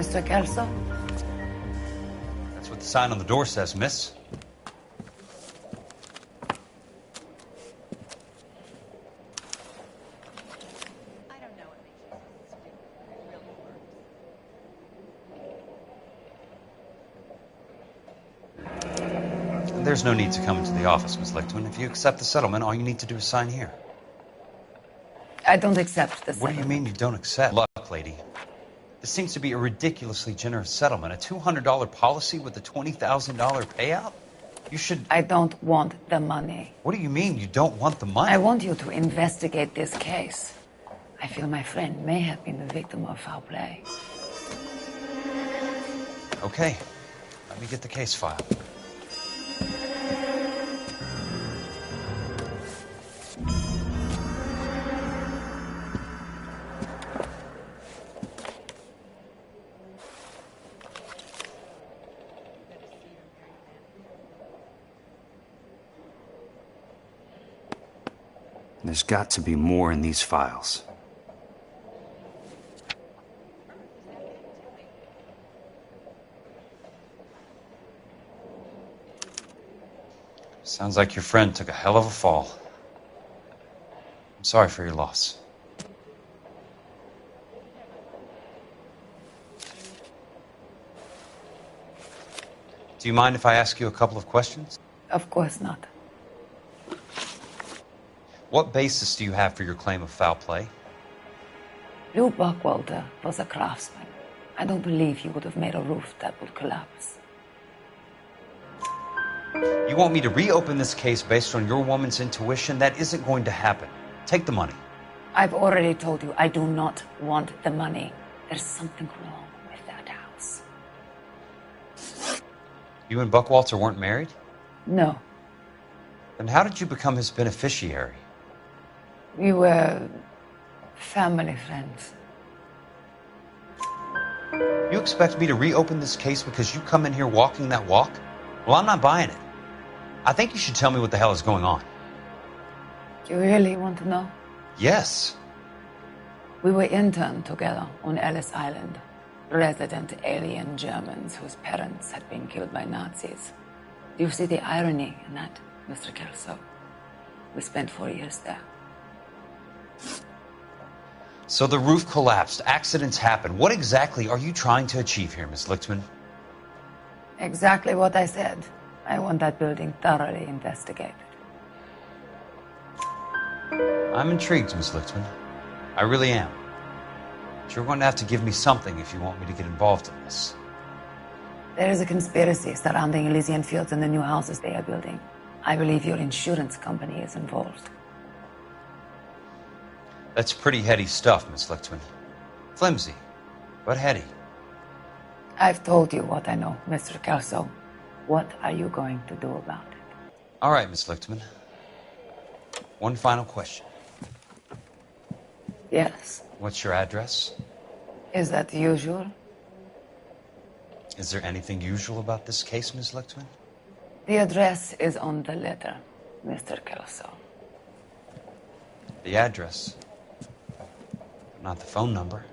Mr. Kelso? That's what the sign on the door says, miss. I don't know what makes you so stupid, but it really works. And there's no need to come into the office, Miss Lichtman. If you accept the settlement, all you need to do is sign here. I don't accept the What do you settlement. mean you don't accept? Look, lady. This seems to be a ridiculously generous settlement. A $200 policy with a $20,000 payout? You should... I don't want the money. What do you mean you don't want the money? I want you to investigate this case. I feel my friend may have been the victim of foul play. Okay. Let me get the case file. There's got to be more in these files. Sounds like your friend took a hell of a fall. I'm sorry for your loss. Do you mind if I ask you a couple of questions? Of course not. What basis do you have for your claim of foul play? Lou Buckwalter was a craftsman. I don't believe he would have made a roof that would collapse. You want me to reopen this case based on your woman's intuition? That isn't going to happen. Take the money. I've already told you I do not want the money. There's something wrong with that house. You and Buckwalter weren't married? No, Then how did you become his beneficiary? we were family friends. You expect me to reopen this case because you come in here walking that walk? Well, I'm not buying it. I think you should tell me what the hell is going on. You really want to know? Yes. We were interned together on Ellis Island. Resident alien Germans whose parents had been killed by Nazis. Do you see the irony in that, Mr. Kelso? We spent 4 years there. So the roof collapsed. Accidents happen. What exactly are you trying to achieve here, Miss Lichtman? Exactly what I said. I want that building thoroughly investigated. I'm intrigued, Miss Lichtman. I really am. But you're going to have to give me something if you want me to get involved in this. There is a conspiracy surrounding Elysian Fields and the new houses they are building. I believe your insurance company is involved. That's pretty heady stuff, Miss Lichtman. Flimsy, but heady. I've told you what I know, Mr. Kelso. What are you going to do about it? All right, Miss Lichtman. One final question. Yes. What's your address? Is that usual? Is there anything usual about this case, Miss Lichtman? The address is on the letter, Mr. Kelso. The address, but not the phone number.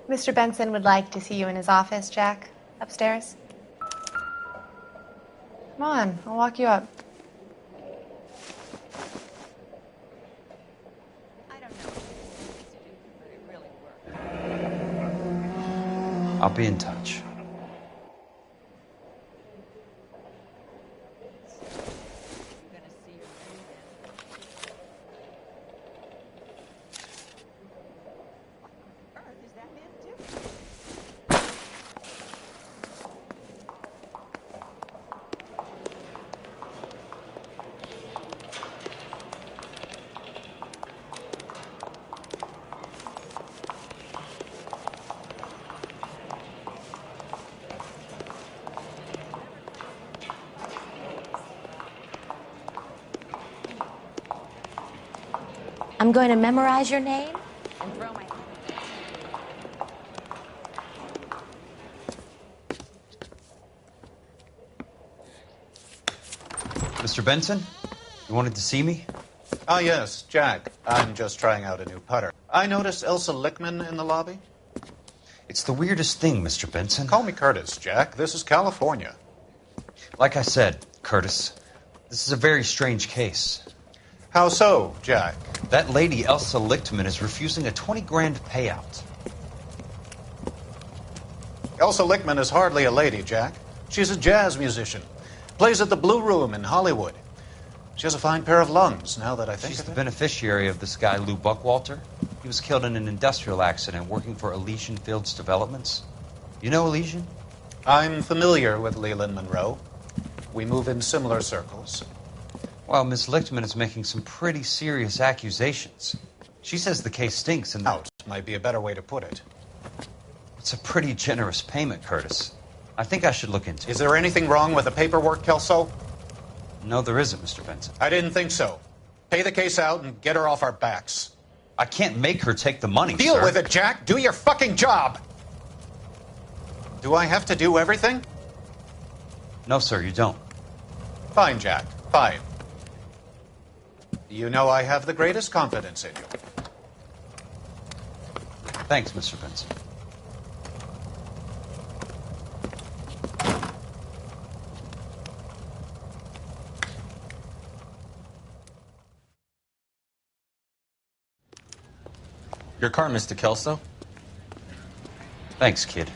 Mr. Benson would like to see you in his office, Jack. Upstairs. Come on, I'll walk you up. I don't know what makes you so stupid, but it really works. I'll be in touch. You're gonna see your man again. What on earth is that man doing? I'm going to memorize your name and throw my... Mr. Benson? You wanted to see me? Ah, yes, Jack. I'm just trying out a new putter. I noticed Elsa Lickman in the lobby. It's the weirdest thing, Mr. Benson. Call me Curtis, Jack. This is California. Like I said, Curtis, this is a very strange case. How so, Jack? That lady, Elsa Lichtman, is refusing a 20 grand payout. Elsa Lickman is hardly a lady, Jack. She's a jazz musician. Plays at the Blue Room in Hollywood. She has a fine pair of lungs, now that I think She's of the it. beneficiary of this guy, Lou Buckwalter. He was killed in an industrial accident working for Elysian Fields Developments. You know Elysian? I'm familiar with Leland Monroe. We move in similar circles. Well, Miss Lichtman is making some pretty serious accusations. She says the case stinks and... Out might be a better way to put it. It's a pretty generous payment, Curtis. I think I should look into it. Is there anything wrong with the paperwork, Kelso? No, there isn't, Mr. Benson. I didn't think so. Pay the case out and get her off our backs. I can't make her take the money, Deal sir. with it, Jack. Do your fucking job. Do I have to do everything? No, sir, you don't. Fine, Jack. Fine. You know I have the greatest confidence in you. Thanks, Mr. Benson. Your car, Mr. Kelso. Thanks, kid.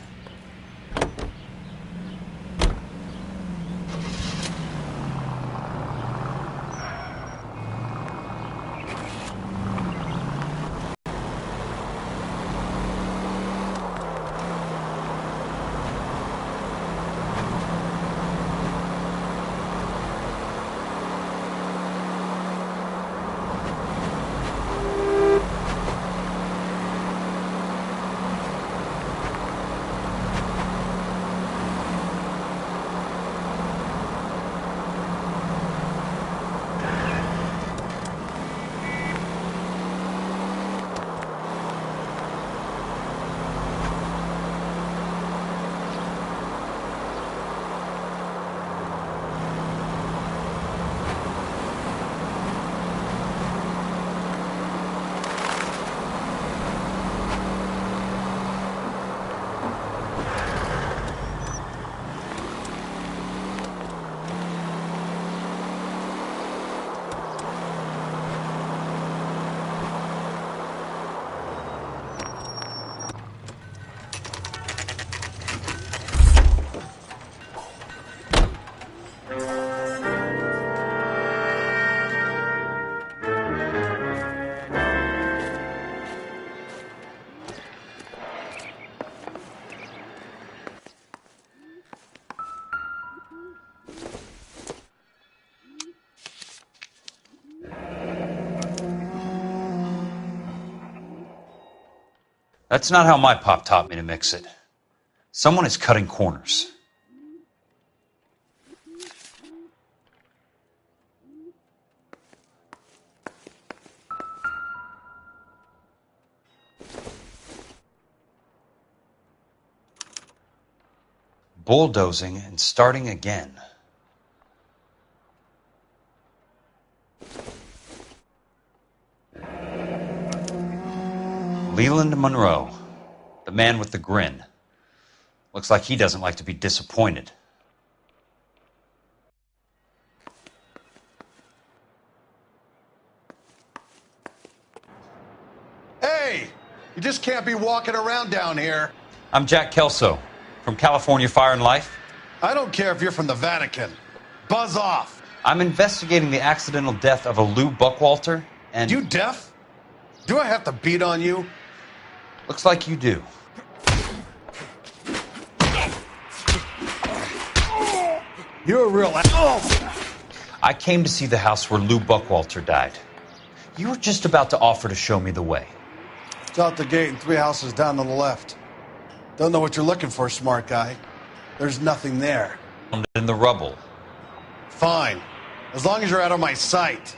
That's not how my pop taught me to mix it. Someone is cutting corners. Bulldozing and starting again. Leland Monroe, the man with the grin. Looks like he doesn't like to be disappointed. Hey! You just can't be walking around down here. I'm Jack Kelso, from California Fire and Life. I don't care if you're from the Vatican. Buzz off. I'm investigating the accidental death of a Lou Buckwalter, and... You deaf? Do I have to beat on you? Looks like you do. You're a real I came to see the house where Lou Buckwalter died. You were just about to offer to show me the way. It's out the gate and 3 houses down on the left. Don't know what you're looking for, smart guy. There's nothing there. In the rubble. Fine. As long as you're out of my sight.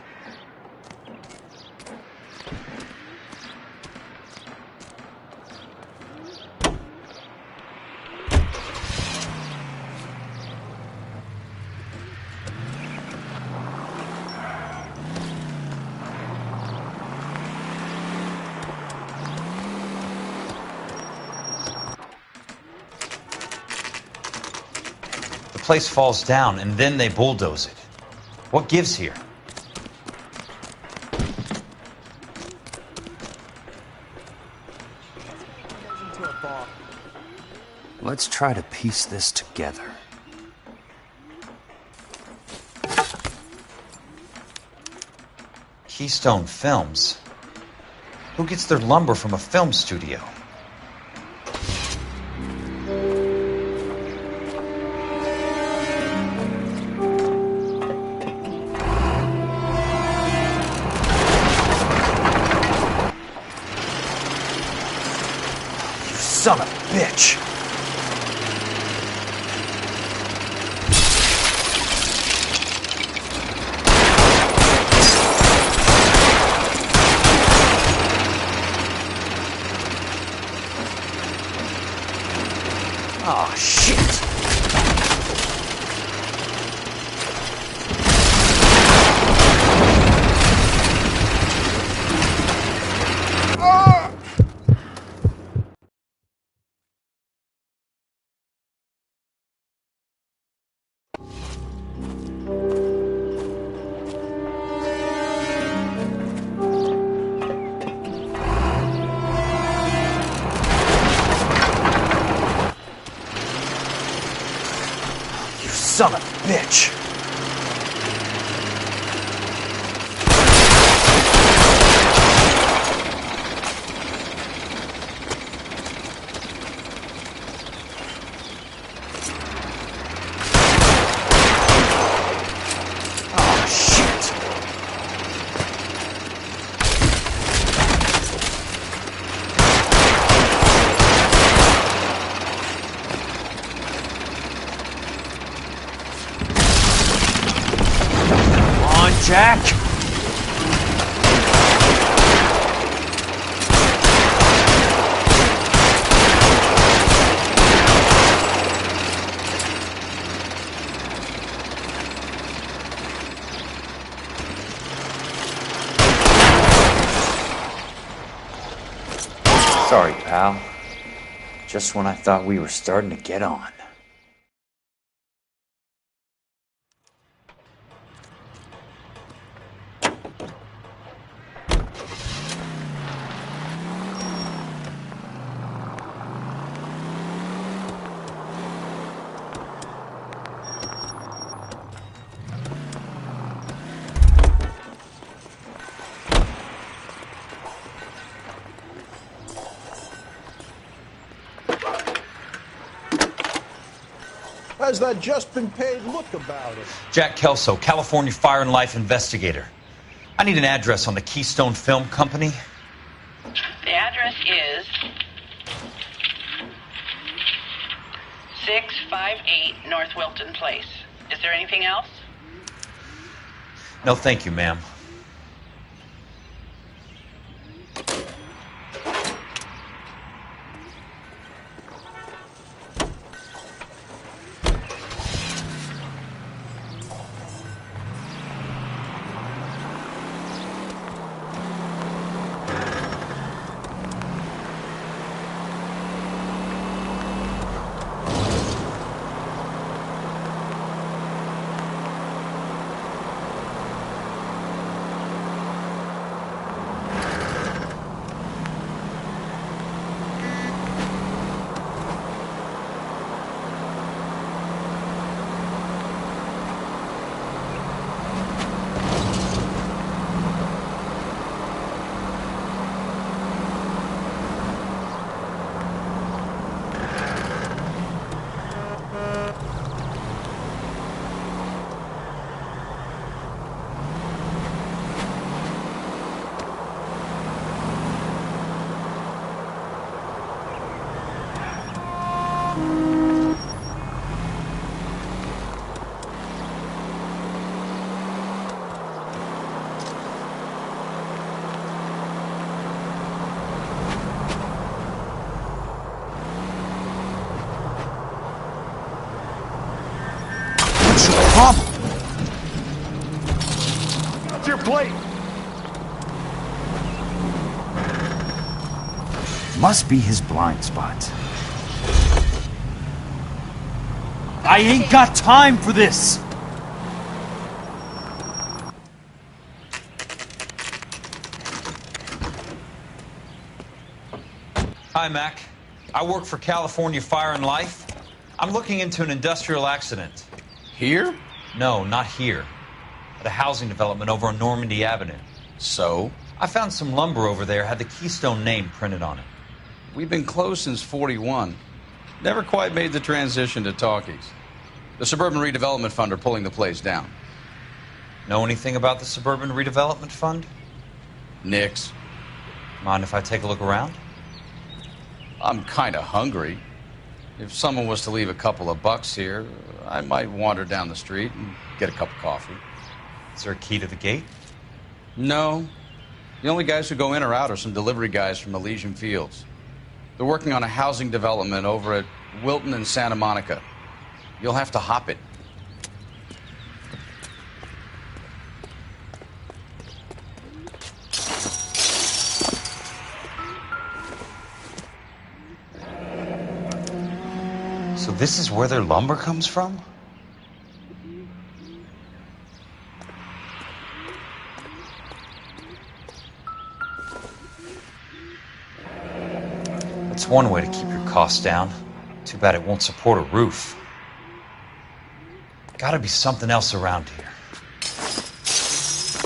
place falls down and then they bulldoze it. What gives here? Let's try to piece this together. Keystone Films? Who gets their lumber from a film studio? You son of a bitch! Oh, shit! Son of a bitch! Oh, shit! Jack! Sorry, pal. Just when I thought we were starting to get on. How's that just been paid look about it? Jack Kelso, California Fire and Life investigator. I need an address on the Keystone Film Company. The address is 658 North Wilton Place. Is there anything else? No, thank you, ma'am. What's your plate? Must be his blind spot. I ain't got time for this! Hi, Mac. I work for California Fire and Life. I'm looking into an industrial accident. Here? No, not here. At a housing development over on Normandy Avenue. So? I found some lumber over there, had the Keystone name printed on it. We've been closed since '41. Never quite made the transition to talkies. The Suburban Redevelopment Fund are pulling the place down. Know anything about the Suburban Redevelopment Fund? Nix. Mind if I take a look around? I'm kind of hungry. If someone was to leave a couple of bucks here, I might wander down the street and get a cup of coffee. Is there a key to the gate? No. The only guys who go in or out are some delivery guys from Elysian Fields. They're working on a housing development over at Wilton and Santa Monica. You'll have to hop it. So this is where their lumber comes from? That's one way to keep your costs down. Too bad it won't support a roof. Gotta be something else around here.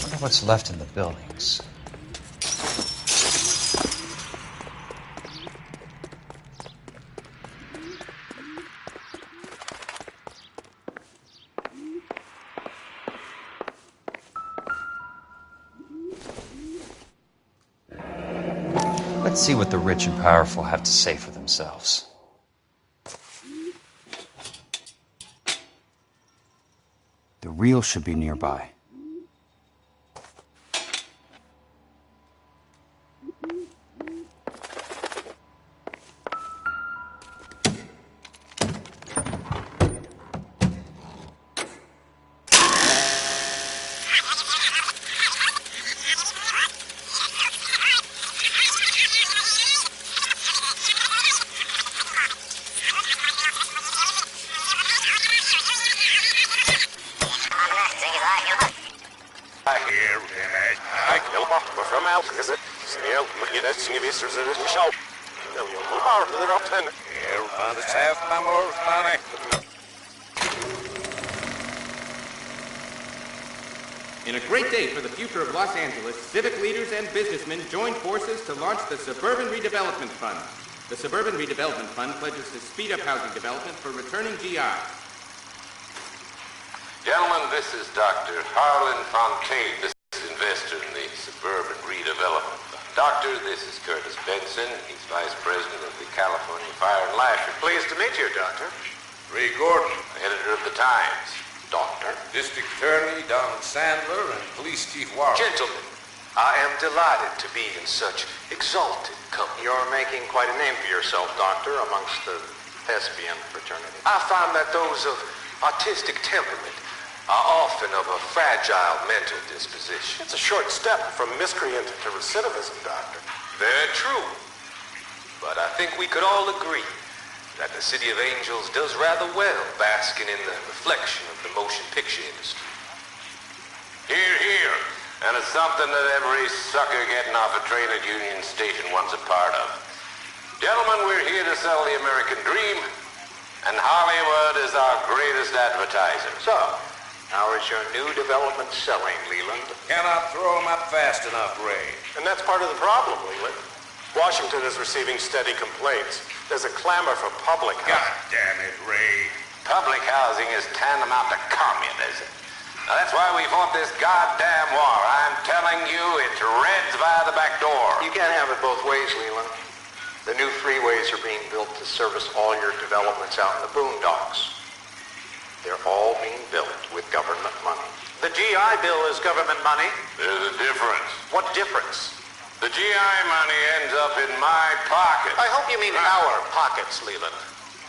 Wonder what's left in the buildings. Let's see what the rich and powerful have to say for themselves. The reel should be nearby. In a great day for the future of Los Angeles, civic leaders and businessmen joined forces to launch the Suburban Redevelopment Fund. The Suburban Redevelopment Fund pledges to speed up housing development for returning GIs. Gentlemen, this is Dr. Harlan Fontaine, this is investor in the Suburban Redevelopment Fund. Doctor, this is Curtis Benson. He's Vice President of the California Fire and Life. Pleased to meet you, Doctor. Ray Gordon, editor of the Times. Doctor. District Attorney Donald Sandler and Police Chief Warren. Gentlemen, I am delighted to be in such exalted company. You're making quite a name for yourself, Doctor, amongst the thespian fraternity. I find that those of artistic temperament are often of a fragile mental disposition. It's a short step from miscreant to recidivism, Doctor. Very true. But I think we could all agree that the City of Angels does rather well basking in the reflection of the motion picture industry. Hear, hear. And it's something that every sucker getting off a train at Union Station wants a part of. Gentlemen, we're here to sell the American dream, and Hollywood is our greatest advertiser. So, how is your new development selling, Leland? Cannot throw them up fast enough, Ray. And that's part of the problem, Leland. Washington is receiving steady complaints. There's a clamor for public housing. God damn it, Ray. Public housing is tantamount to communism. Now, that's why we fought this goddamn war. I'm telling you, it's Reds via the back door. You can't have it both ways, Leland. The new freeways are being built to service all your developments out in the boondocks. They're all being built with government money. The GI Bill is government money. There's a difference. What difference? The GI money ends up in my pocket. I hope you mean our pockets, Leland.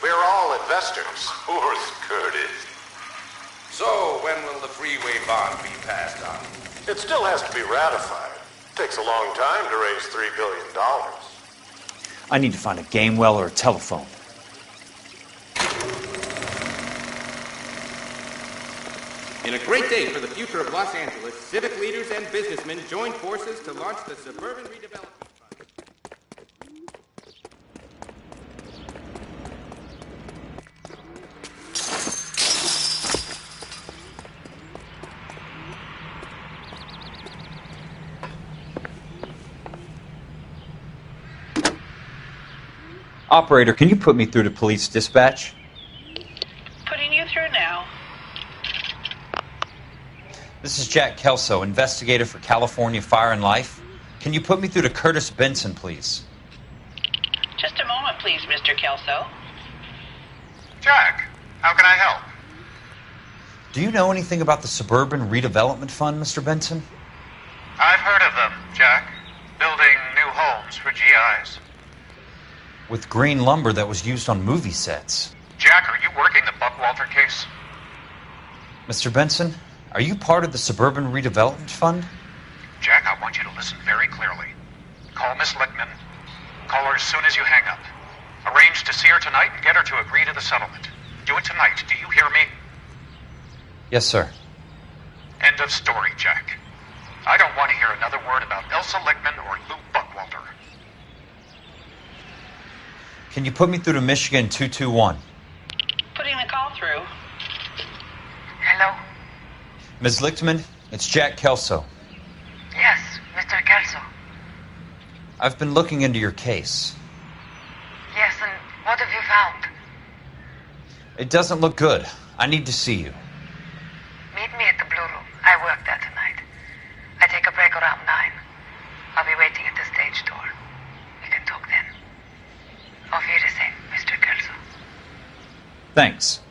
We're all investors. Of course, Curtis. So, when will the freeway bond be passed on? It still has to be ratified. It takes a long time to raise $3 billion. I need to find a game well or a telephone. In a great day for the future of Los Angeles, civic leaders and businessmen joined forces to launch the Suburban Redevelopment Fund. Operator, can you put me through to police dispatch? Putting you through now. This is Jack Kelso, investigator for California Fire and Life. Can you put me through to Curtis Benson, please? Just a moment, please, Mr. Kelso. Jack, how can I help? Do you know anything about the Suburban Redevelopment Fund, Mr. Benson? I've heard of them, Jack. Building new homes for GIs. With green lumber that was used on movie sets. Jack, are you working the Buckwalter case? Mr. Benson, are you part of the Suburban Redevelopment Fund? Jack, I want you to listen very clearly. Call Miss Lickman. Call her as soon as you hang up. Arrange to see her tonight and get her to agree to the settlement. Do it tonight. Do you hear me? Yes, sir. End of story, Jack. I don't want to hear another word about Elsa Lickman or Lou Buckwalter. Can you put me through to Michigan 221? Putting the call through. Hello? Ms. Lichtman, it's Jack Kelso. Yes, Mr. Kelso. I've been looking into your case. Yes, and what have you found? It doesn't look good. I need to see you. Meet me at the Blue Room. I work there tonight. I take a break around 9. I'll be waiting at the stage door. We can talk then. Auf Wiedersehen, Mr. Kelso. Thanks.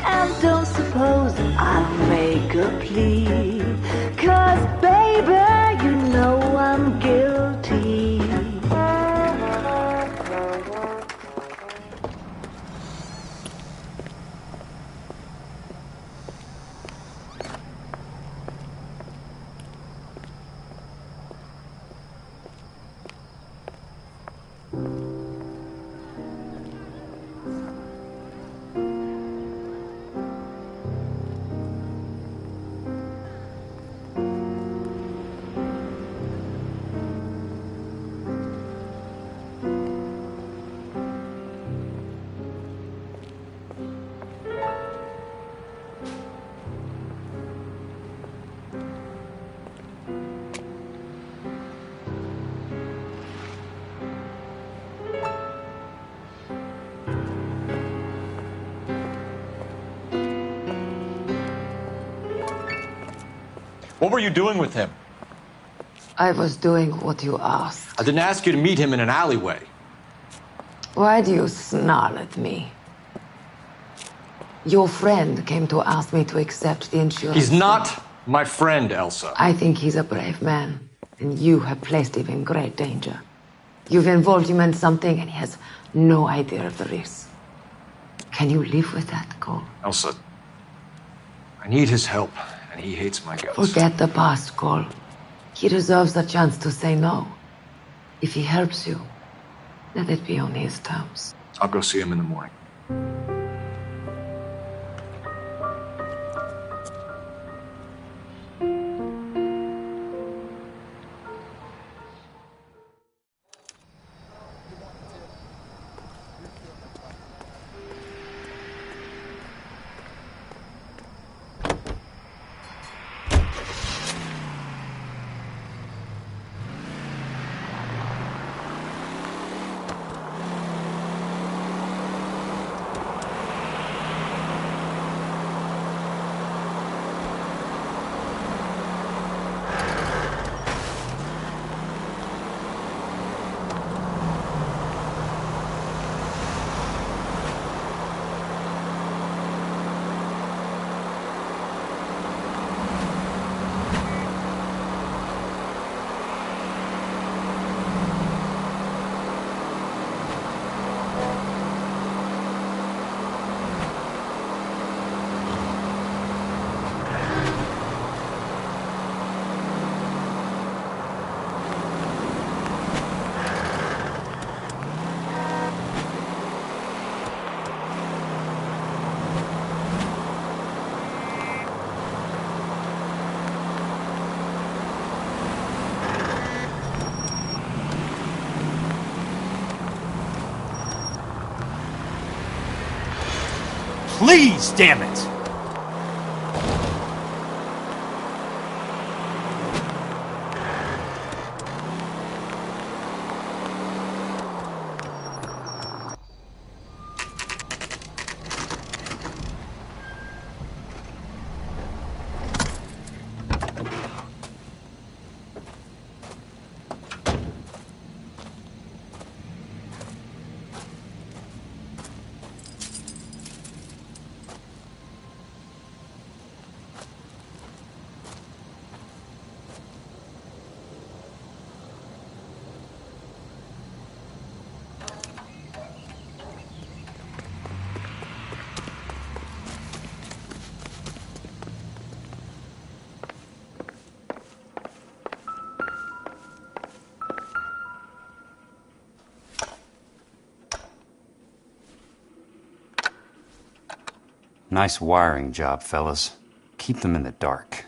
And don't suppose I'll make a plea, 'cause baby, you know I'm guilty. What were you doing with him? I was doing what you asked. I didn't ask you to meet him in an alleyway. Why do you snarl at me? Your friend came to ask me to accept the insurance. He's not my friend, Elsa. I think he's a brave man, and you have placed him in great danger. You've involved him in something, and he has no idea of the risk. Can you live with that, Cole? Elsa, I need his help, and he hates my guts. Forget the past, Cole. He deserves a chance to say no. If he helps you, let it be on his terms. I'll go see him in the morning. Please, damn it! Nice wiring job, fellas. Keep them in the dark.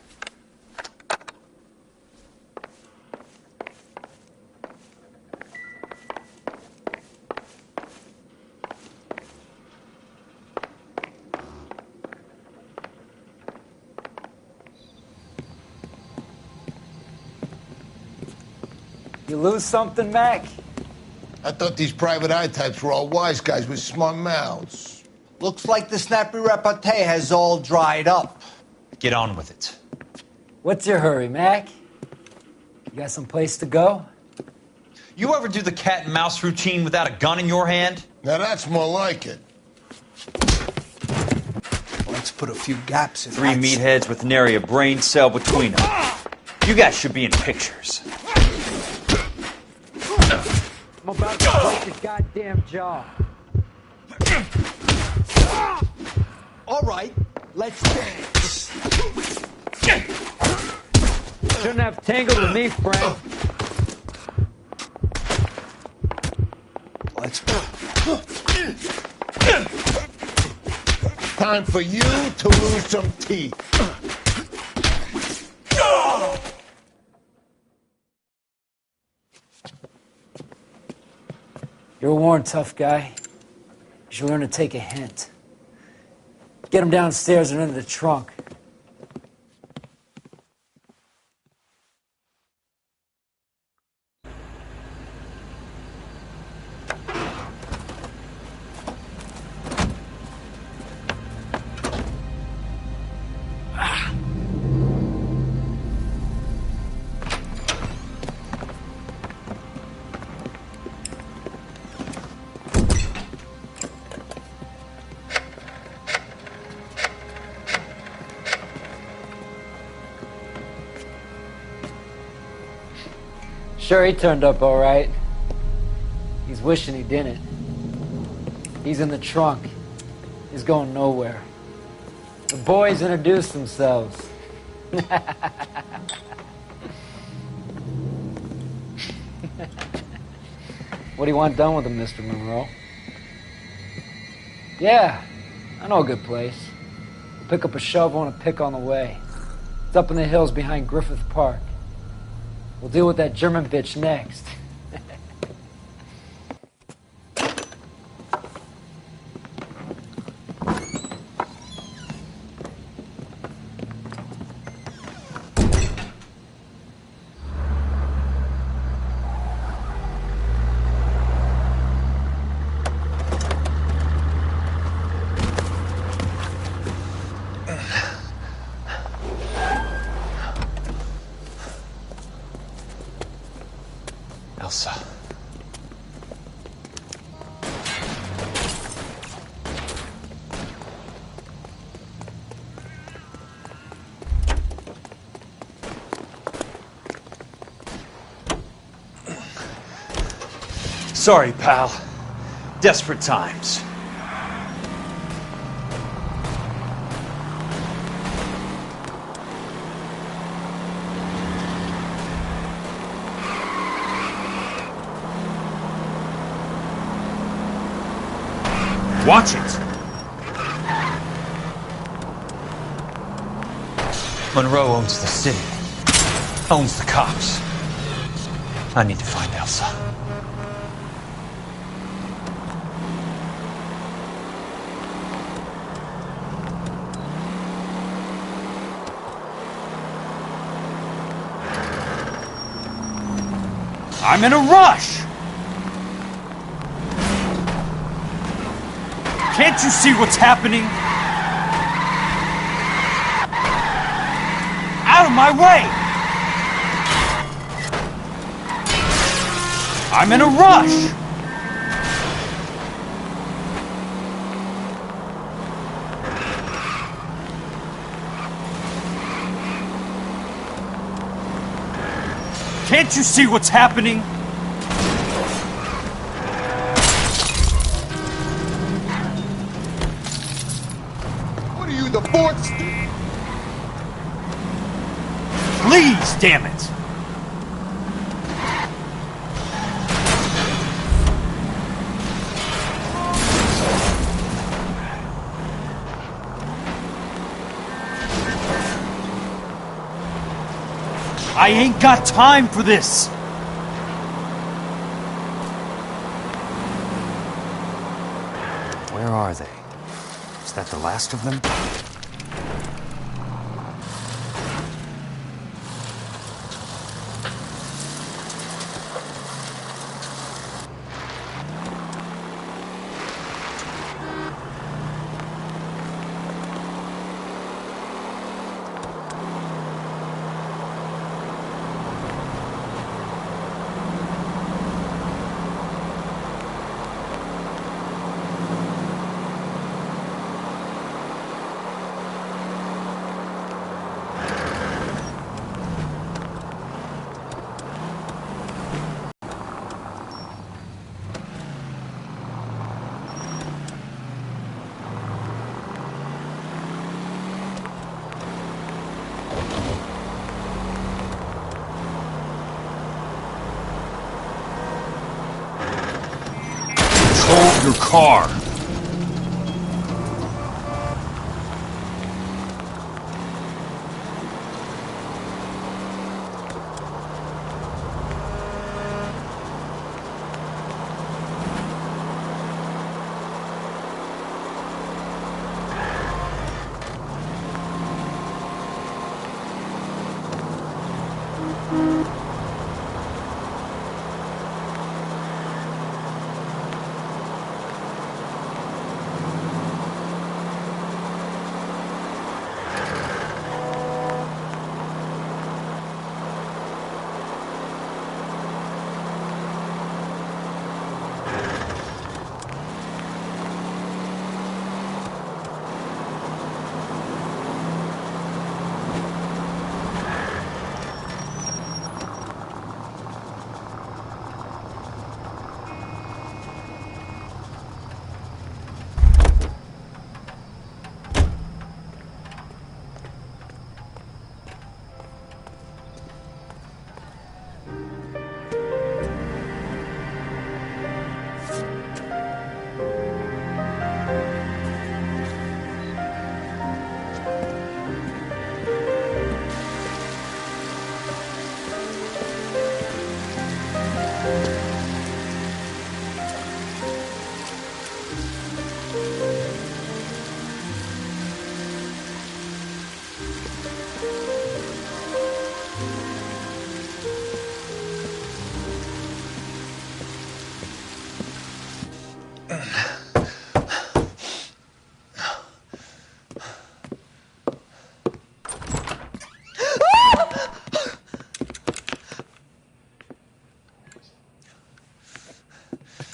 You lose something, Mac? I thought these private eye types were all wise guys with smart mouths. Looks like the snappy repartee has all dried up. Get on with it. What's your hurry, Mac? You got some place to go? You ever do the cat and mouse routine without a gun in your hand? Now that's more like it. Let's put a few gaps in Three that. meatheads with nary a brain cell between them. You guys should be in pictures. I'm about to break your goddamn jaw. All right, let's dance. Shouldn't have tangled with me, friend. Let's go. Time for you to lose some teeth. You're a worn, tough guy. You should learn to take a hint. Get him downstairs and into the trunk. Sure, he turned up all right. He's wishing he didn't. He's in the trunk. He's going nowhere. The boys introduced themselves. What do you want done with him, Mr. Monroe? Yeah, I know a good place. We'll pick up a shovel and a pick on the way. It's up in the hills behind Griffith Park. We'll deal with that German bitch next. Elsa. Sorry, pal. Desperate times. Watch it! Monroe owns the city. Owns the cops. I need to find Elsa. I'm in a rush! Can't you see what's happening? Out of my way! I'm in a rush! Can't you see what's happening? What are you, the fourth? Please, damn it! I ain't got time for this! Where are they? Is that the last of them? Hold your car!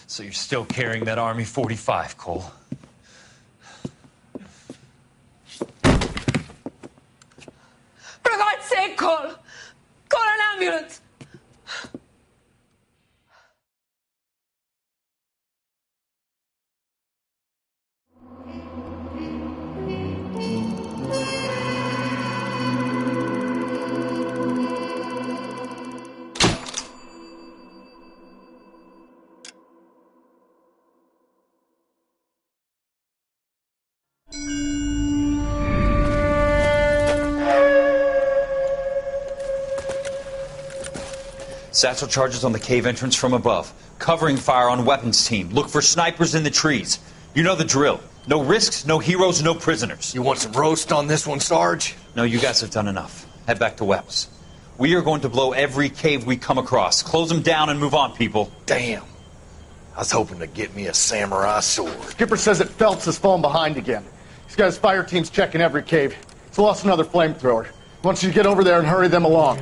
So you're still carrying that Army 45, Cole? For God's sake, Cole! Call an ambulance! Satchel charges on the cave entrance from above. Covering fire on weapons team. Look for snipers in the trees. You know the drill. No risks, no heroes, no prisoners. You want some roast on this one, Sarge? No, you guys have done enough. Head back to Webb's. We are going to blow every cave we come across. Close them down and move on, people. Damn. I was hoping to get me a samurai sword. Skipper says that Phelps has fallen behind again. He's got his fire teams checking every cave. He's lost another flamethrower. He wants you to get over there and hurry them along.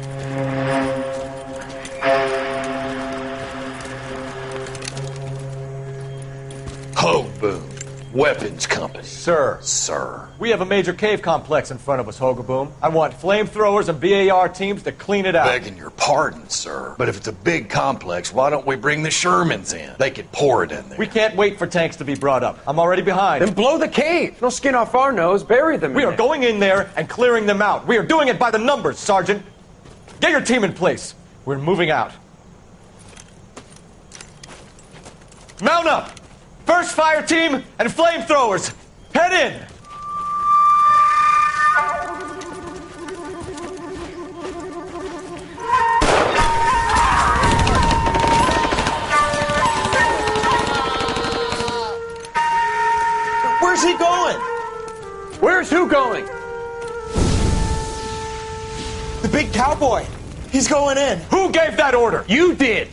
Hoboom. Weapons Company. Sir. We have a major cave complex in front of us, Hogaboom. I want flamethrowers and BAR teams to clean it out. Begging your pardon, sir. But if it's a big complex, why don't we bring the Shermans in? They could pour it in there. We can't wait for tanks to be brought up. I'm already behind. Then blow the cave. No skin off our nose. Bury them. We are going in there and clearing them out. We are doing it by the numbers, Sergeant. Get your team in place. We're moving out. Mount up! First fire team and flamethrowers! Head in! Where's he going? Where's who going? The big cowboy. He's going in. Who gave that order? You did.